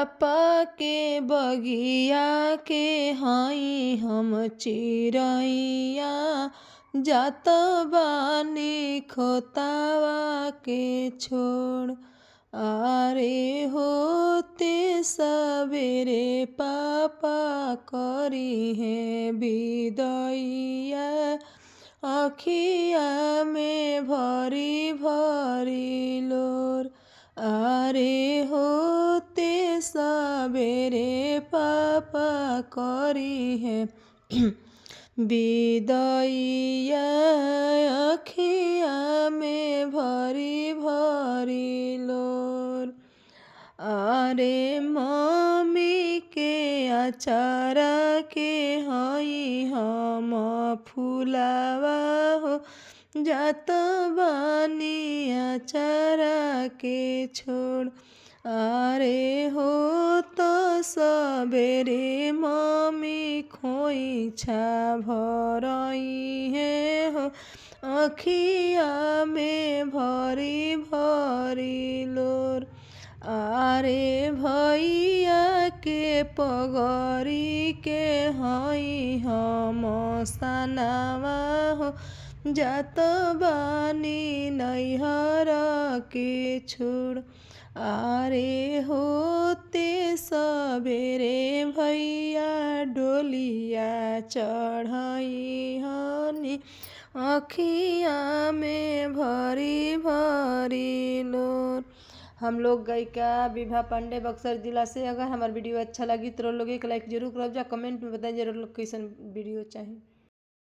पापा के बगिया के हई हम चिरैया, जात बानी खोतावा के छोड़। आरे होते सवेरे पापा करी है विदैया, अखिया में भरी भरी लोर। आरे होते सवेरे पापा करी है विदैया, अखिया में भरी भरी लोर। आरे मम्मी के अचारा के हई हम फुलावा हो, जात बानी अचारा के छोड़। आरे हो तो सबेरे मम्मी खोइछा भरई है हो, अखिया में भरी भरी लोर। आरे भैया के पगड़ी के हई हम सनावा हो, जात बानी नैहर के छोड़। आरे होते सबेरे भैया डोलिया चढ़ई हनी, अखिया में भरी भरी लोर। हम लोग गायिका विभा पांडे, बक्सर जिला से। अगर हमारा वीडियो अच्छा लगी तो लोग एक लाइक जरूर करब जा, कमेंट में बताएं जरूर लोग कैसन वीडियो चाहिए।